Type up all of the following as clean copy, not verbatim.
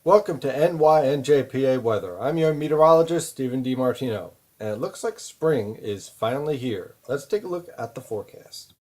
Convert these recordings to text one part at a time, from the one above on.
Welcome to NYNJPA weather. I'm your meteorologist, Stephen DiMartino, and it looks like spring is finally here. Let's take a look at the forecast.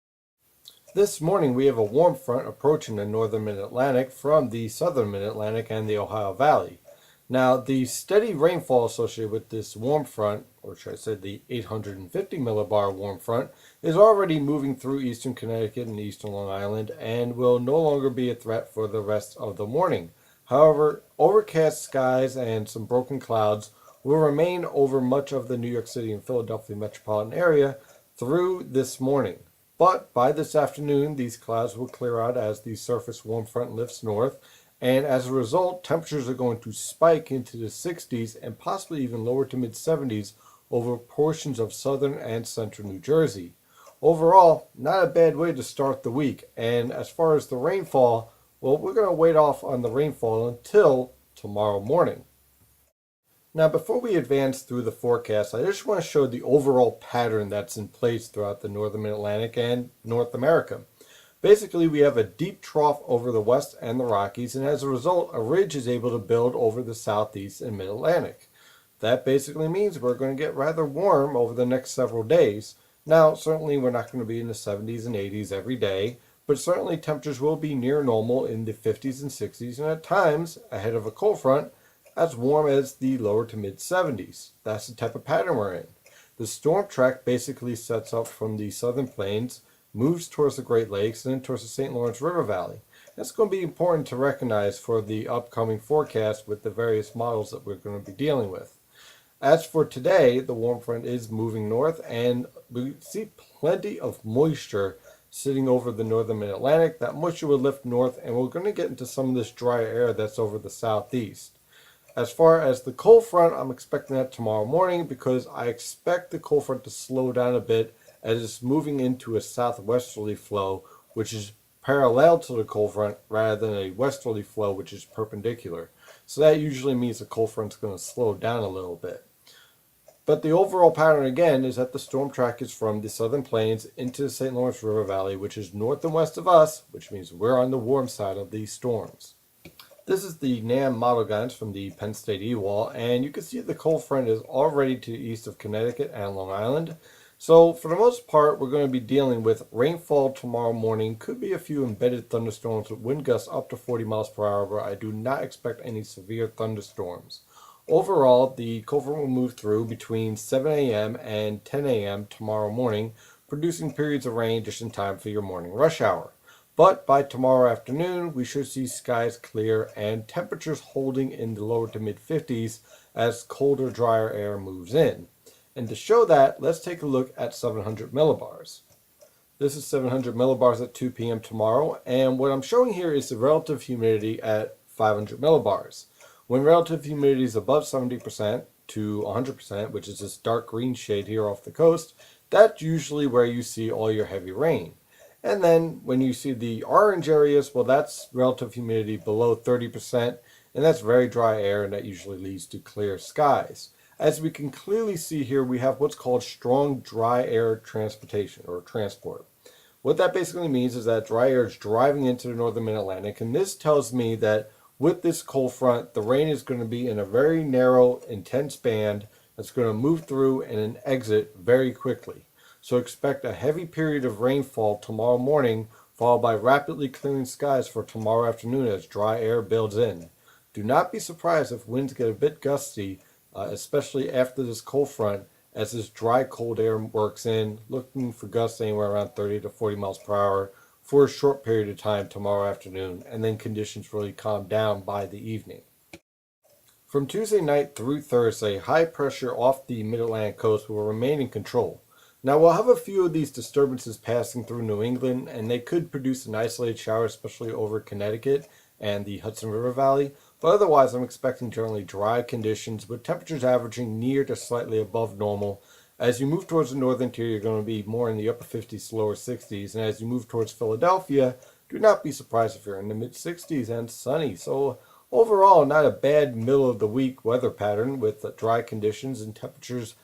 This morning we have a warm front approaching the northern mid-Atlantic from the southern mid-Atlantic and the Ohio Valley. Now, the steady rainfall associated with this warm front, or should I say the 850 millibar warm front, is already moving through eastern Connecticut and eastern Long Island and will no longer be a threat for the rest of the morning. However, overcast skies and some broken clouds will remain over much of the New York City and Philadelphia metropolitan area through this morning. But by this afternoon, these clouds will clear out as the surface warm front lifts north, and as a result, temperatures are going to spike into the 60s and possibly even lower to mid 70s over portions of southern and central New Jersey. Overall, not a bad way to start the week, and as far as the rainfall, well, we're going to wait off on the rainfall until tomorrow morning. Now, before we advance through the forecast, I just want to show the overall pattern that's in place throughout the northern Mid-Atlantic and North America. Basically, we have a deep trough over the west and the Rockies, and as a result, a ridge is able to build over the southeast and mid-Atlantic. That basically means we're going to get rather warm over the next several days. Now, certainly we're not going to be in the 70s and 80s every day, but certainly temperatures will be near normal in the 50s and 60s, and at times, ahead of a cold front, as warm as the lower to mid 70s. That's the type of pattern we're in. The storm track basically sets up from the southern plains, moves towards the Great Lakes, and then towards the St. Lawrence River Valley. That's going to be important to recognize for the upcoming forecast with the various models that we're going to be dealing with. As for today, the warm front is moving north, and we see plenty of moisture sitting over the northern mid-Atlantic. That moisture will lift north, and we're going to get into some of this dry air that's over the southeast. As far as the cold front, I'm expecting that tomorrow morning because I expect the cold front to slow down a bit as it's moving into a southwesterly flow, which is parallel to the cold front rather than a westerly flow, which is perpendicular. So that usually means the cold front's going to slow down a little bit. But the overall pattern again is that the storm track is from the southern plains into the St. Lawrence River Valley, which is north and west of us, which means we're on the warm side of these storms. This is the NAM model guidance from the Penn State E-Wall, and you can see the cold front is already to the east of Connecticut and Long Island. So for the most part, we're going to be dealing with rainfall tomorrow morning. Could be a few embedded thunderstorms with wind gusts up to 40 miles per hour, but I do not expect any severe thunderstorms. Overall, the cold front will move through between 7 a.m. and 10 a.m. tomorrow morning, producing periods of rain just in time for your morning rush hour. But by tomorrow afternoon, we should see skies clear and temperatures holding in the lower to mid 50s as colder, drier air moves in. And to show that, let's take a look at 700 millibars. This is 700 millibars at 2 p.m. tomorrow, and what I'm showing here is the relative humidity at 500 millibars. When relative humidity is above 70% to 100%, which is this dark green shade here off the coast, that's usually where you see all your heavy rain. And then when you see the orange areas, well, that's relative humidity below 30%, and that's very dry air, and that usually leads to clear skies. As we can clearly see here, we have what's called strong dry air transportation or transport. What that basically means is that dry air is driving into the northern mid-Atlantic, and this tells me that with this cold front, the rain is going to be in a very narrow, intense band that's going to move through and then exit very quickly. So expect a heavy period of rainfall tomorrow morning, followed by rapidly clearing skies for tomorrow afternoon as dry air builds in. Do not be surprised if winds get a bit gusty, especially after this cold front, as this dry cold air works in, looking for gusts anywhere around 30 to 40 miles per hour for a short period of time tomorrow afternoon, and then conditions really calm down by the evening. From Tuesday night through Thursday, high pressure off the mid-Atlantic coast will remain in control. Now, we'll have a few of these disturbances passing through New England, and they could produce an isolated shower, especially over Connecticut and the Hudson River Valley. But otherwise, I'm expecting generally dry conditions with temperatures averaging near to slightly above normal. As you move towards the northern tier, you're going to be more in the upper 50s to lower 60s. And as you move towards Philadelphia, do not be surprised if you're in the mid 60s and sunny. So overall, not a bad middle of the week weather pattern with dry conditions and temperatures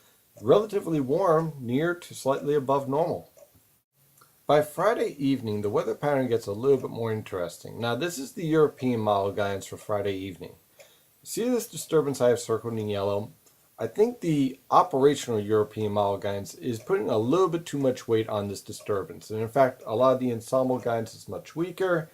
relatively warm, near to slightly above normal. By Friday evening, the weather pattern gets a little bit more interesting. Now, this is the European model guidance for Friday evening. See this disturbance I have circled in yellow? I think the operational European model guidance is putting a little bit too much weight on this disturbance. And in fact, a lot of the ensemble guidance is much weaker.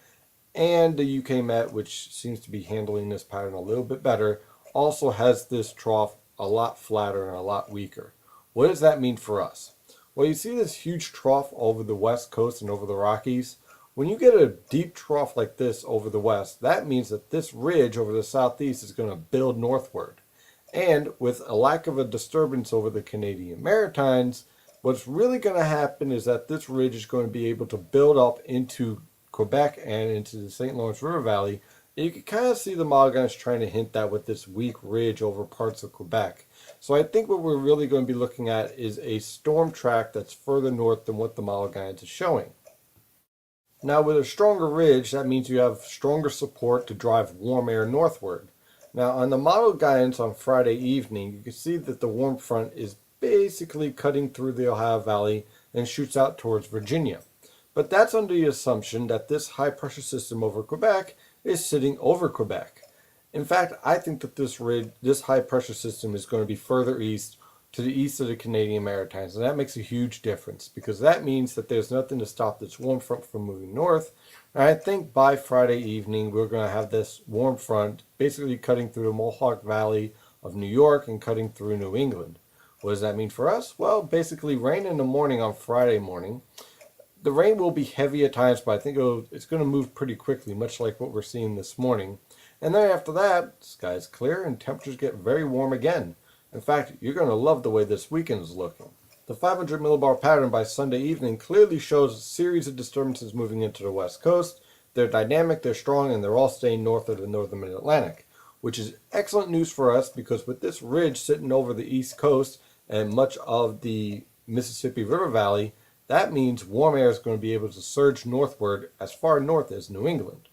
And the UK Met, which seems to be handling this pattern a little bit better, also has this trough a lot flatter and a lot weaker. What does that mean for us? Well, you see this huge trough over the west coast and over the Rockies. When you get a deep trough like this over the west, that means that this ridge over the southeast is going to build northward. And with a lack of a disturbance over the Canadian Maritimes, what's really going to happen is that this ridge is going to be able to build up into Quebec and into the St. Lawrence River Valley. And you can kind of see the model guidance trying to hint that with this weak ridge over parts of Quebec. So I think what we're really going to be looking at is a storm track that's further north than what the model guidance is showing. Now with a stronger ridge, that means you have stronger support to drive warm air northward. Now on the model guidance on Friday evening, you can see that the warm front is basically cutting through the Ohio Valley and shoots out towards Virginia. But that's under the assumption that this high pressure system over Quebec is sitting over Quebec. In fact, I think that this high pressure system is going to be further east, to the east of the Canadian Maritimes, and that makes a huge difference because that means that there's nothing to stop this warm front from moving north. And I think by Friday evening we're going to have this warm front basically cutting through the Mohawk Valley of New York and cutting through New England. What does that mean for us? Well, basically rain in the morning on Friday morning. The rain will be heavy at times, but I think it's going to move pretty quickly, much like what we're seeing this morning. And then after that, the sky is clear and temperatures get very warm again. In fact, you're going to love the way this weekend is looking. The 500 millibar pattern by Sunday evening clearly shows a series of disturbances moving into the west coast. They're dynamic, they're strong, and they're all staying north of the northern mid-Atlantic, which is excellent news for us because with this ridge sitting over the east coast and much of the Mississippi River Valley, that means warm air is going to be able to surge northward as far north as New England.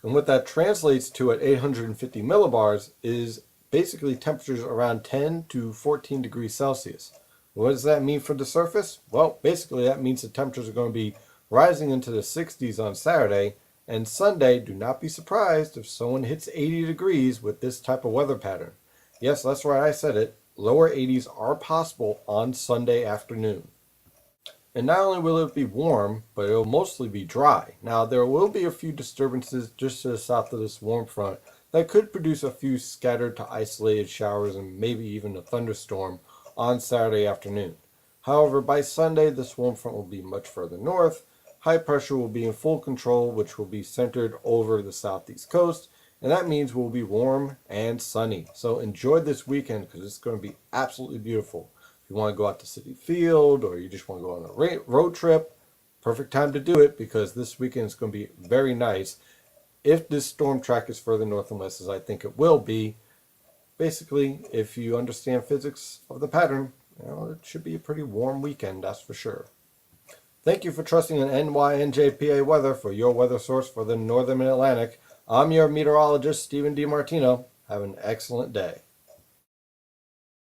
And what that translates to at 850 millibars is basically temperatures around 10 to 14 degrees Celsius. What does that mean for the surface? Well, basically that means the temperatures are going to be rising into the 60s on Saturday, and Sunday, do not be surprised if someone hits 80 degrees with this type of weather pattern. Yes, that's right, I said it. Lower 80s are possible on Sunday afternoon. And not only will it be warm, but it will mostly be dry. Now, there will be a few disturbances just to the south of this warm front that could produce a few scattered to isolated showers and maybe even a thunderstorm on Saturday afternoon. However, by Sunday, this warm front will be much further north. High pressure will be in full control, which will be centered over the southeast coast, and that means we'll be warm and sunny. So enjoy this weekend because it's going to be absolutely beautiful. If you want to go out to Citi Field or you just want to go on a road trip, perfect time to do it because this weekend is going to be very nice. If this storm track is further north and west, as I think it will be, basically, if you understand physics of the pattern, it should be a pretty warm weekend, that's for sure. Thank you for trusting in NYNJPA Weather for your weather source for the Northern Mid-Atlantic. I'm your meteorologist, Stephen DiMartino. Have an excellent day.